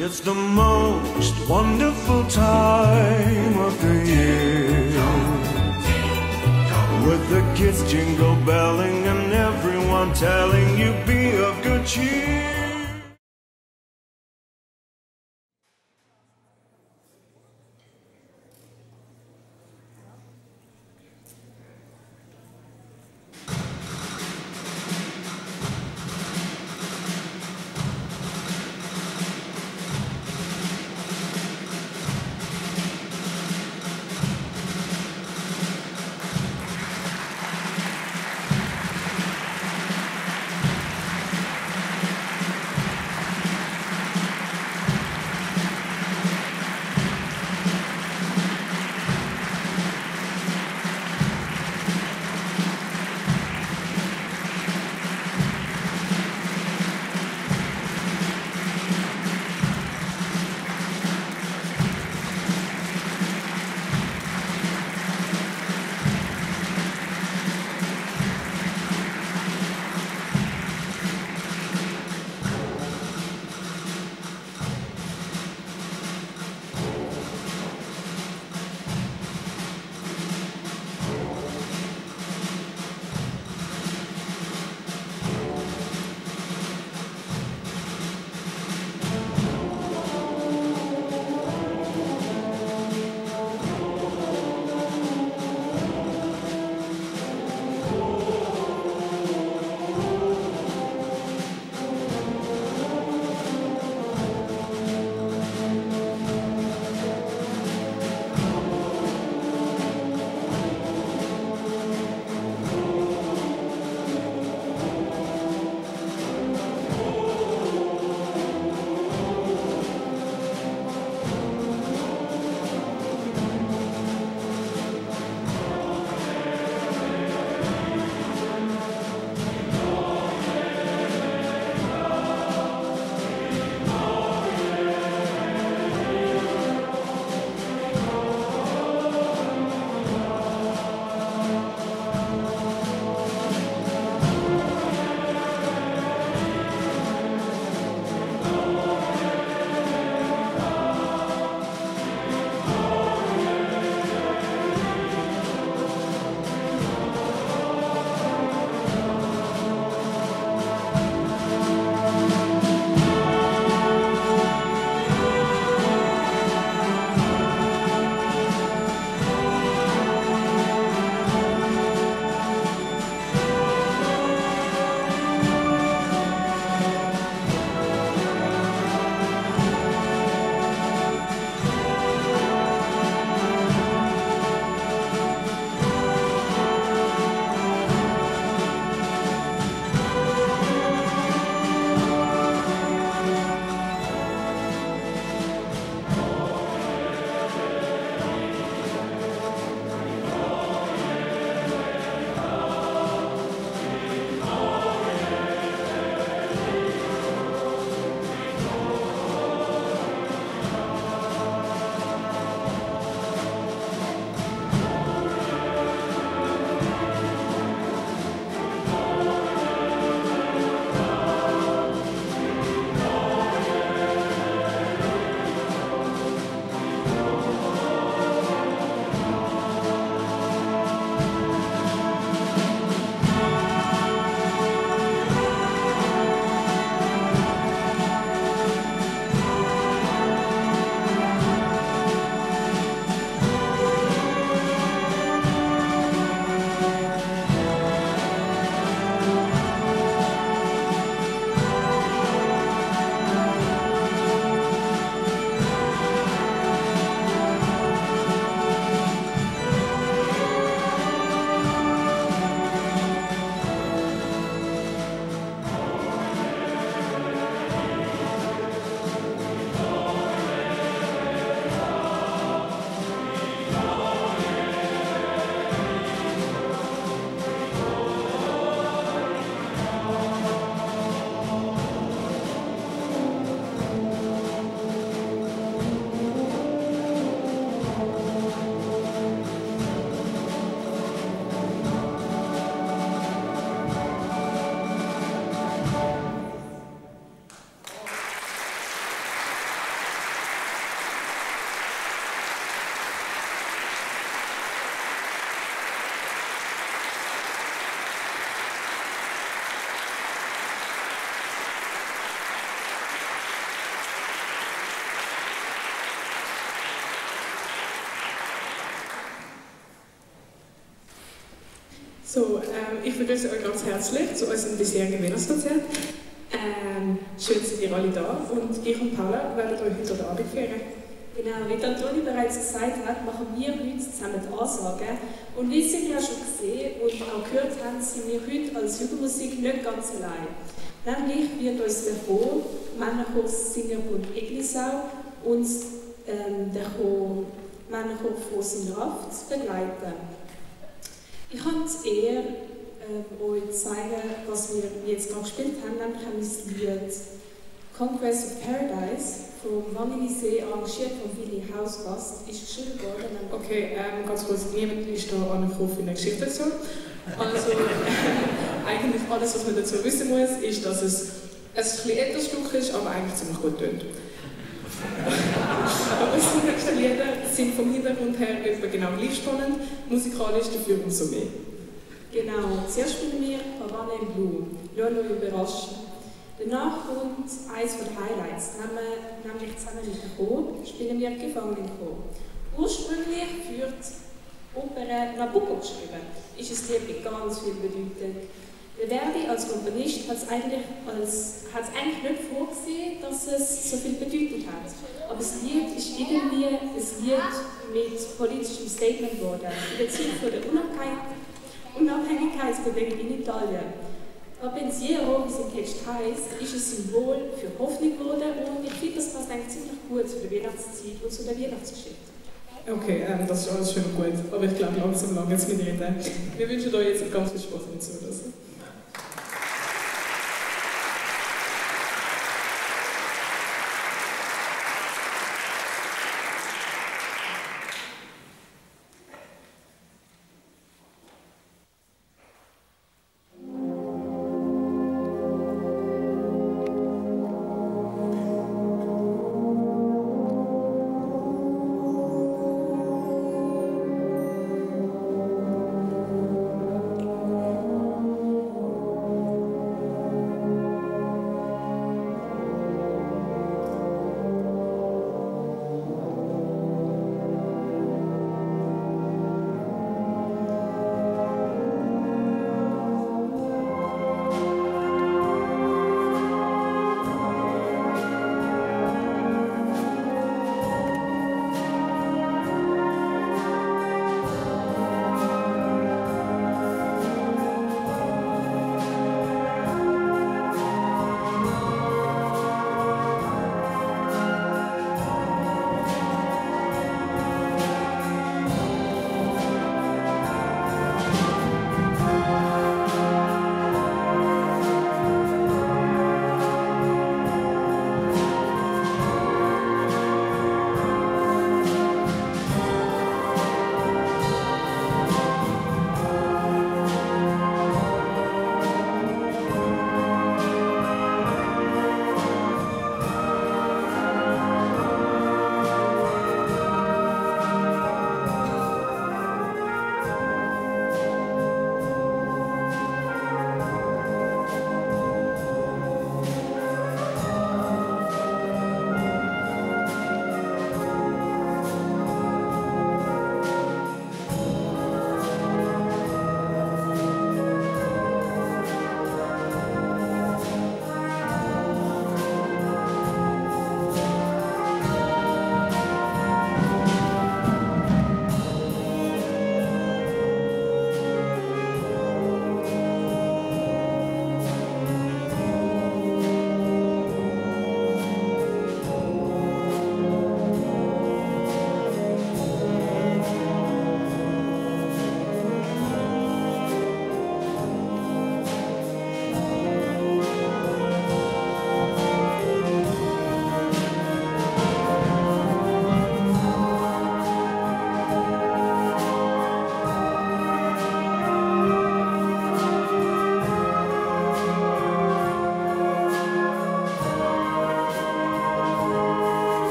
It's the most wonderful time of the year, with the kids jingle belling and everyone telling you be of good cheer. So, ich begrüße euch ganz herzlich zu unserem bisherigen Weihnachtskonzert. Schön sind ihr alle da und ich und Paula werden euch heute den Abend führen. Genau, wie Antoni bereits gesagt hat, machen wir heute zusammen die Ansage. Und wie Sie ja schon gesehen und auch gehört haben, sind wir heute als Jugendmusik nicht ganz allein. Nämlich wird uns der Chor, Männerchor Singerbund Eglisau, uns der Chor Männerchor von Sinraft begleiten. Ich habe die Ehre, euch zeigen, was wir jetzt gerade gespielt haben, nämlich haben wir das Lied Conquest of Paradise vom Wangenisee, arrangiert von Willi Hausgast, ist geschrieben worden. Okay, ganz kurz, niemand ist da angekommen für eine Geschichte dazu. Also, eigentlich alles, was man dazu wissen muss, ist, dass es ein bisschen älteres Stück ist, aber eigentlich ziemlich gut tönt. Aber unsere nächsten Lieder sind vom Hintergrund her etwa genau gleich spannend, musikalisch dafür umso mehr. Genau, zuerst spielen wir Havana in Blue, lasst euch überraschen. Danach kommt eines der Highlights, nämlich zusammen mit dem Chor spielen wir Gefangenenchor. Ursprünglich für die Oper Nabucco geschrieben, ist es Lied mit ganz viel Bedeutung. Der Verdi als Komponist hat es eigentlich nicht vorgesehen, dass es so viel Bedeutung hat. Aber das Lied ist irgendwie ein Lied mit politischem Statement geworden, in der Zeit der Unabhängigkeitsbewegung in Italien. Pensiero, wie es im Text heisst, ist ein Symbol für Hoffnung geworden und ich finde, das passt eigentlich ziemlich gut zu der Weihnachtszeit und zu der Weihnachtsgeschichte. Okay, das ist alles schön und gut, aber ich glaube langsam lang jetzt mit Reden. Wir wünschen euch jetzt ganz viel Spaß mit Zuhören.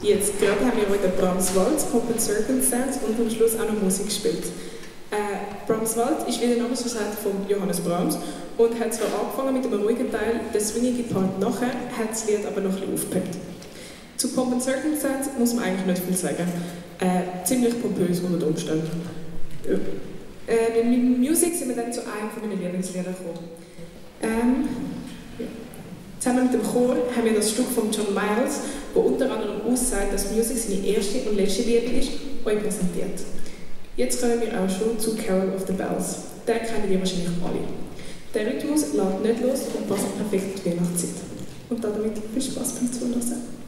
Jetzt gerade haben wir heute Brahms Waltz, Pop and Circumstance und am Schluss auch noch Musik gespielt. Brahms Waltz ist, wie der Name schon sagt, von Johannes Brahms und hat zwar angefangen mit einem ruhigen Teil, der swingige Part nachher, hat das Lied aber noch ein bisschen aufgepeppt. Zu Pop and Circumstance muss man eigentlich nicht viel sagen. Ziemlich pompös unter den Umständen. Mit Musik sind wir dann zu einem von meinen Lieblingsliedern gekommen. Zusammen mit dem Chor haben wir das Stück von John Miles, das unter anderem aussagt, dass Musik seine erste und letzte Liebe ist, euch präsentiert. Jetzt kommen wir auch schon zu Carol of the Bells. Den kennen ihr wahrscheinlich alle. Der Rhythmus lässt nicht los und passt perfekt in die Weihnachtszeit. Und damit viel Spaß beim Zuhören.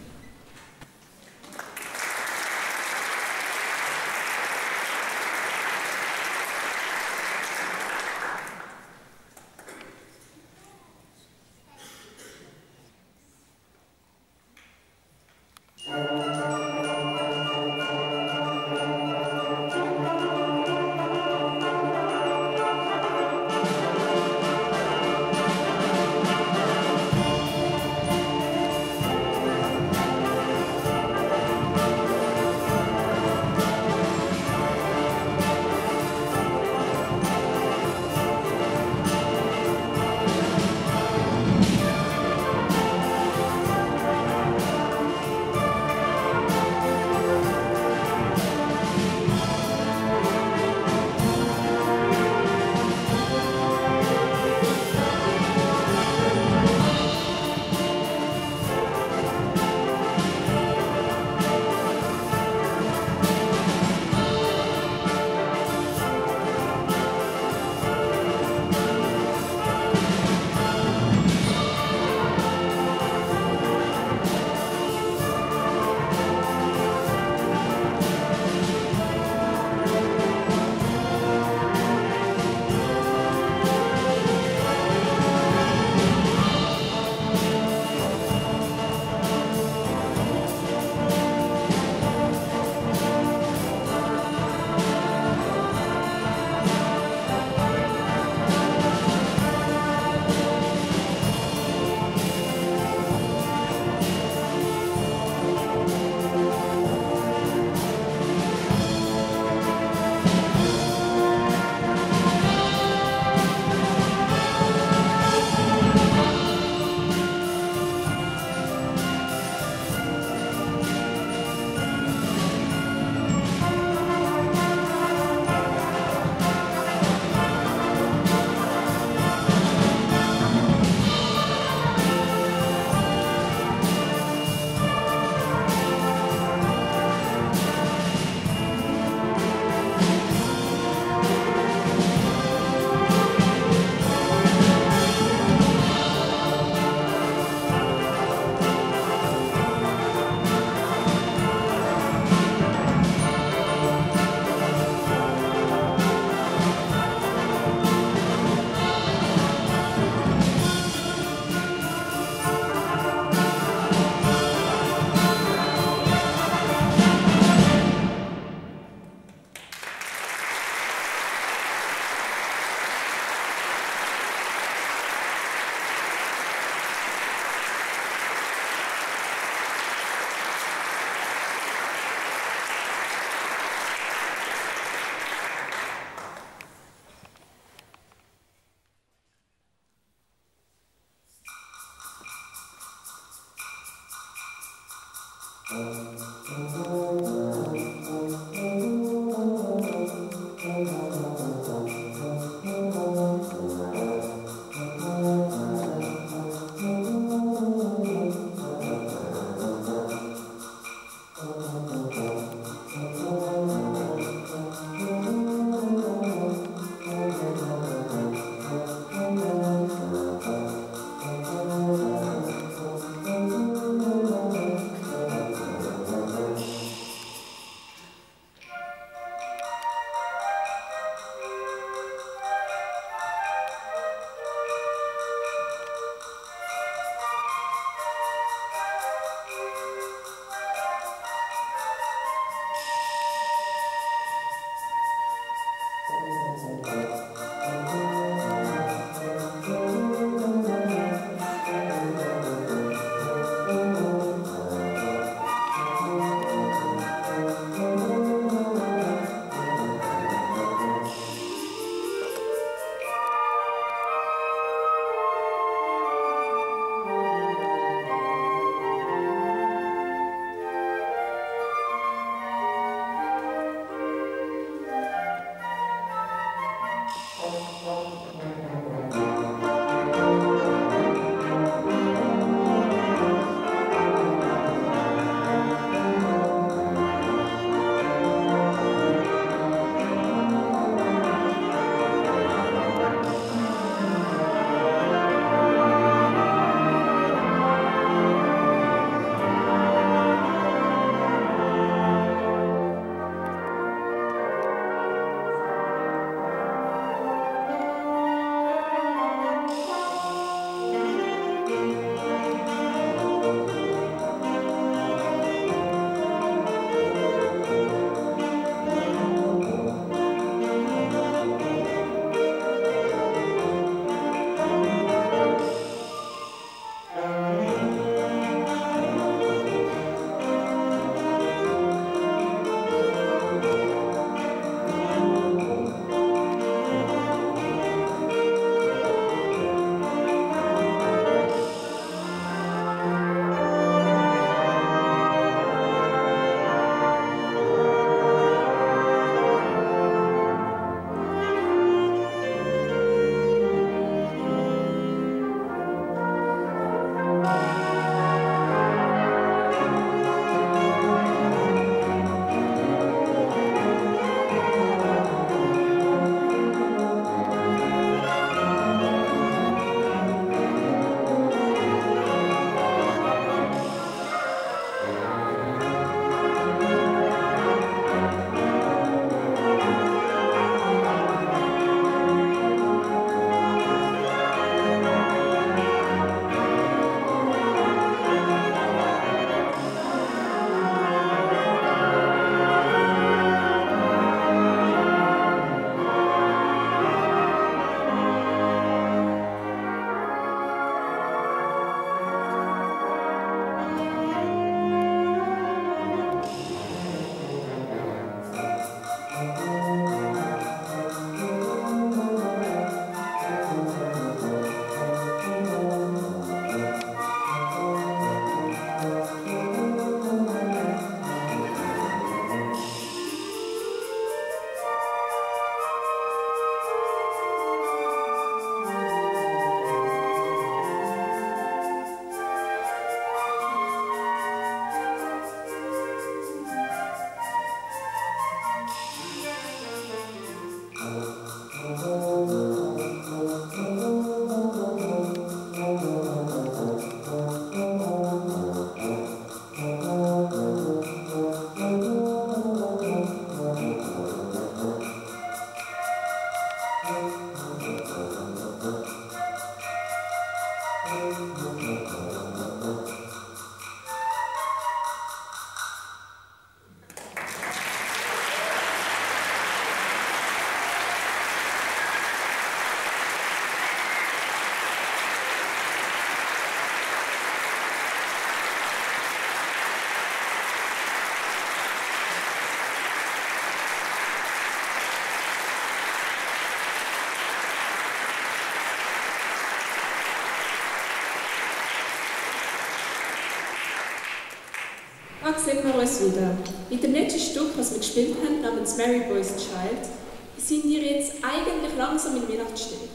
Sehen wir uns wieder. Mit dem letzten Stück, das wir gespielt haben, namens Mary Boy's Child, sind wir jetzt eigentlich langsam in Weihnachtsstimmung.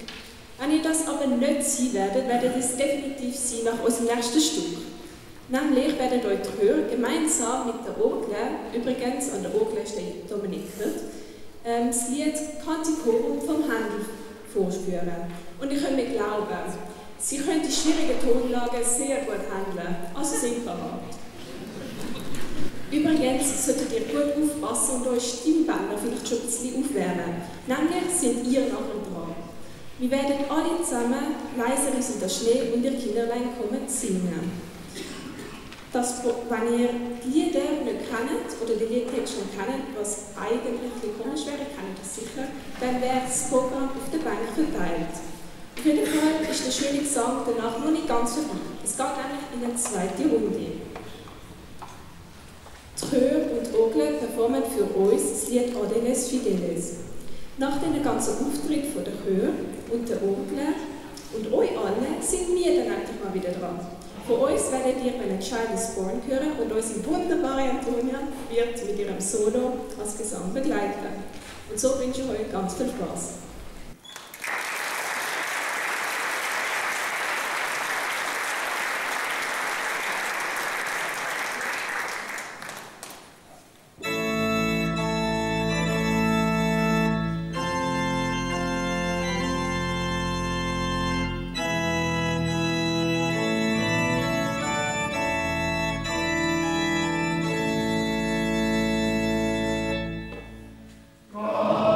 Wenn ihr das aber nicht sein werdet, werdet ihr es definitiv sein nach unserem nächsten Stück. Nämlich werden euch die Chöre gemeinsam mit der Orgel, übrigens an der Orgel steht Dominik Hirt, das Lied Canticorum vom Händel vorführen. Und ich könnt mir glauben, sie können die schwierigen Tonlagen sehr gut handeln, also sind parat. Übrigens solltet ihr gut aufpassen und eure Stimmbänder vielleicht schon ein bisschen aufwärmen. Nämlich sind ihr nachher dran. Wir werden alle zusammen leise ist in der Schnee und ihr Kinderlein kommen singen. Wenn ihr die Lieder nicht kennt oder die Liedtext schon kennt, was eigentlich ein bisschen komisch wäre, kennt ihr das sicher, dann wäre das Programm auf der Bank verteilt. Auf jeden Fall ist der schöne Gesang danach noch nicht ganz vorbei. Es geht nämlich in eine zweite Runde. Die Chöre und Orgel performen für uns das Lied Adeles Fideles. Nach dem ganzen Auftritt von der Chöre und der Orgel und euch alle sind wir dann endlich mal wieder dran. Von uns werdet ihr «When a Child is Born» hören und unsere wunderbare Antonia wird mit ihrem Solo als Gesang begleiten. Und so wünsche ich euch ganz viel Spaß. Amen.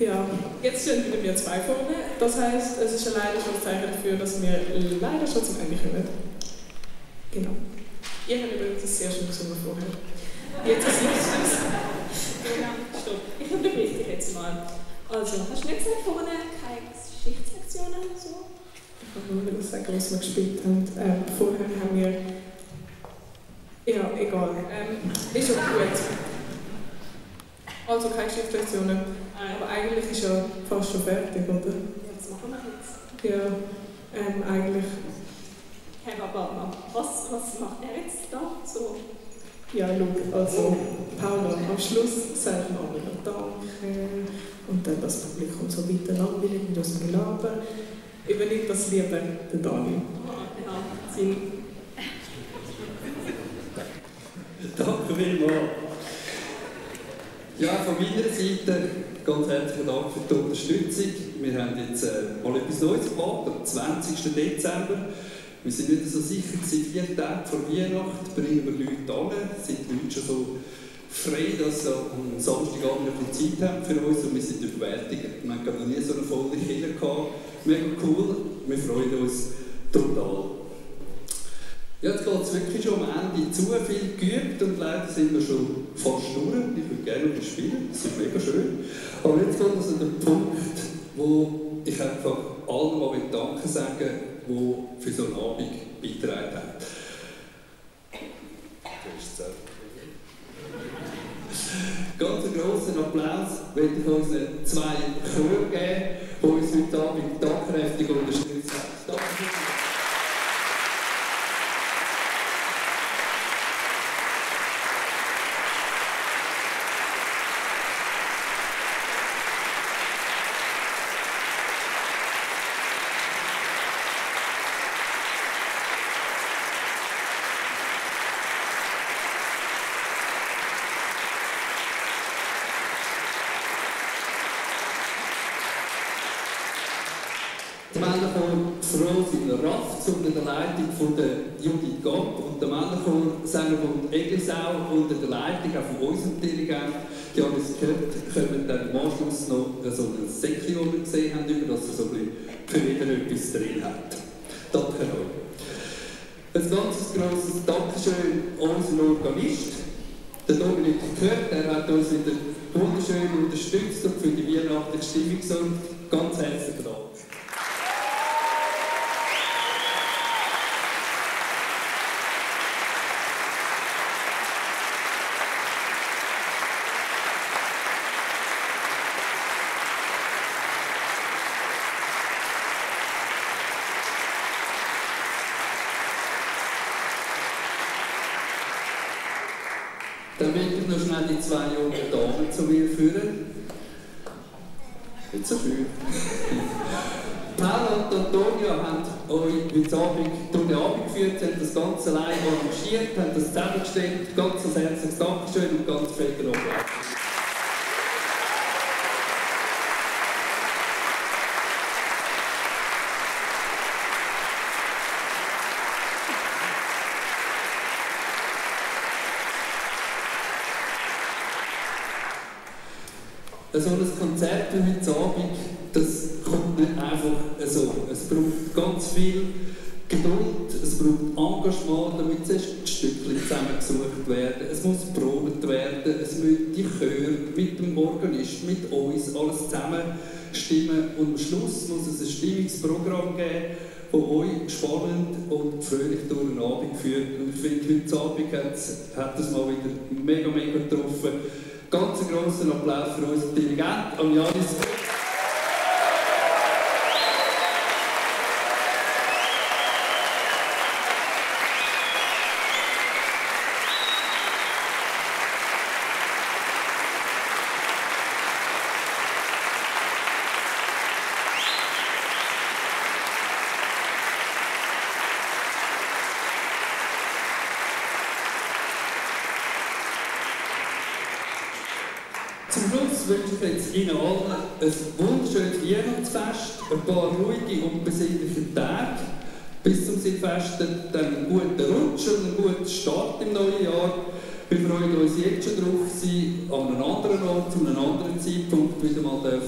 Ja, jetzt stehen wieder wir zwei vorne. Das heisst, es ist ein leider schon ein Zeichen dafür, dass wir leider schon zum Ende kommen. Genau. Ihr habt übrigens das sehr schön gesungen vorher. Jetzt ist es Stopp. Ich unterbreche dich jetzt mal. Also, hast du nicht gesagt, vorne keine Geschichtslektionen oder so? Ich kann nur sagen, was wir gespielt haben. Vorher haben wir... Ja, egal. Ist auch gut. Also keine Geschichtslektionen. Aber eigentlich ist ja fast schon fertig, oder? Ja, was machen wir jetzt? Ja, eigentlich... Herr Abama, was macht er jetzt da so? Ja, schau, also Paula, am Schluss sagt man wieder Danke und dann das Publikum so weiter langweilig mit unserem Gelaber. Übernimmt das lieber der Dani. Ja, Sinn. Danke vielmals. Ja, von meiner Seite ganz herzlichen Dank für die Unterstützung. Wir haben jetzt mal etwas Neues gemacht, am 20. Dezember. Wir sind nicht so sicher, 4 Tage vor Weihnachten bringen wir Leute an, sind die Leute schon so frei, dass sie am Samstagabend ein bisschen Zeit haben für uns und wir sind überwältigt. Wir haben noch nie so eine volle Kirche gehabt. Mega cool, wir freuen uns total. Ja, jetzt geht es wirklich schon am Ende zu viel geübt und leider sind wir schon fast durch. Ich würde gerne noch spielen, das ist mega schön. Aber jetzt kommt also der Punkt, wo ich einfach allen mal Danke sagen, die für so einen Abend beigetragen haben. Ganz einen grossen Applaus möchte ich unseren 2 Chören geben, die uns heute Abend tatkräftig unterstützt haben. Danke. Der Männerchor Froh Raft unter der Leitung von der Judith Gott und der Männerchor Sänger von Eglisau unter der Leitung auch von unserem Dirigent. Die haben es gehört, können dann im Anschluss noch so eine Sektion gesehen haben, über das er so ein für jeden etwas drin hat. Danke euch. Ein ganz grosses Dankeschön an unseren Organist. Der Dominik gehört, der hat uns wieder wunderschön unterstützt und für die weihnachtliche Stimmung gesorgt. Ganz herzlichen Dank. Dann möchte ich noch schnell die 2 jungen Damen zu mir führen. Nicht so schön. Paula und Antonia haben euch heute Abend durch den Abend geführt, haben das Ganze allein arrangiert, haben das zusammengestellt. Ganz ein herzliches Dankeschön und ganz fetten Applaus. So ein Konzert wie heute Abend, das kommt nicht einfach so. Es braucht ganz viel Geduld, es braucht Engagement, damit zuerst die Stückchen zusammengesucht werden. Es muss geprobt werden, es müssen die Chöre mit dem Organist, mit uns, alles zusammen stimmen. Und am Schluss muss es ein Stimmungsprogramm geben, das euch spannend und fröhlich durch den Abend führt. Und ich finde, heute Abend hat es mal wieder mega getroffen. Ganz einen grossen Applaus für unseren Dirigent, an Janis. Zum Schluss wünsche ich jetzt Ihnen allen ein wunderschönes Weihnachtsfest, ein paar ruhige und besinnliche Tage bis zum Silvester, dann einen guten Rutsch und einen guten Start im neuen Jahr. Wir freuen uns jetzt schon darauf, Sie an einem anderen Ort, zu einem anderen Zeitpunkt wieder mal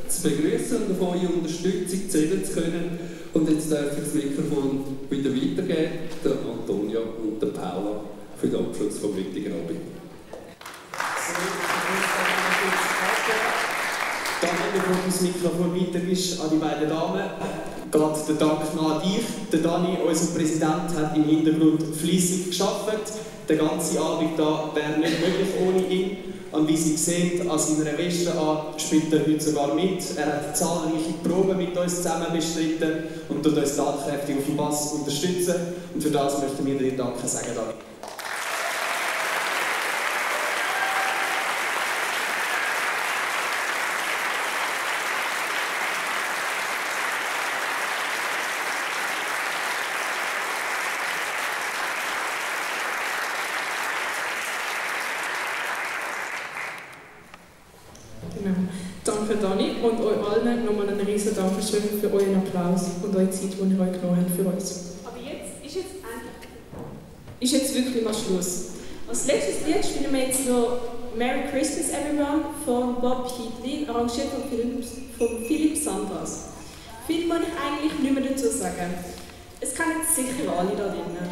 zu begrüßen und auf eure Unterstützung zählen zu können. Und jetzt darf ich das Mikrofon wieder weitergeben, der Antonia und der Paula, für den Abschluss vom heutigen Abend. Danke, bevor du das Mikrofon weitergibst an die beiden Damen, geht der Dank nach dich. Der Dani, unser Präsident, hat im Hintergrund fleissig gearbeitet. Der ganze Abend hier wäre nicht möglich ohne ihn. Und wie Sie sehen, an seiner Weste an, spielt er heute sogar mit. Er hat zahlreiche Proben mit uns zusammen bestritten und tut uns tatkräftig auf dem Bass unterstützen. Und für das möchten wir dir Danke sagen, Dani. Danke Dani und euch allen nochmal ein riesen Dankeschön für euren Applaus und eure Zeit, die ihr euch genommen habt für uns. Aber jetzt ist jetzt wirklich mal Schluss. Als letztes Lied spielen wir jetzt noch Merry Christmas Everyone von Bob Heatley, arrangiert von Philipp Sanders. Viel muss ich eigentlich nicht mehr dazu sagen. Es kennen sicher alle da drinnen.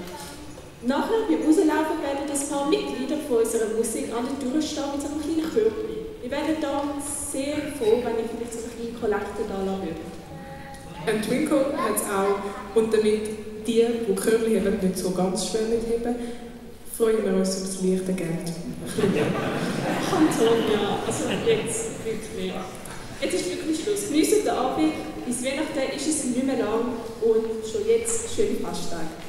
Nachher beim Rauslaufen werden ein paar Mitglieder von unserer Musik an der Tür stehen mit so einem kleinen Körbchen. Wir wären da sehr froh, wenn ich vielleicht so eine kleine Kollekte da lassen würde. Ein Twinkle hat es auch, und damit die Körbchen haben, nicht so ganz schwer mitheben, freuen wir uns über das leichte Geld. Antonia, also jetzt wirklich. Jetzt ist wirklich Schluss. Geniessen den Abend. Bis Weihnachten ist es nicht mehr lang und schon jetzt schöne Festtage.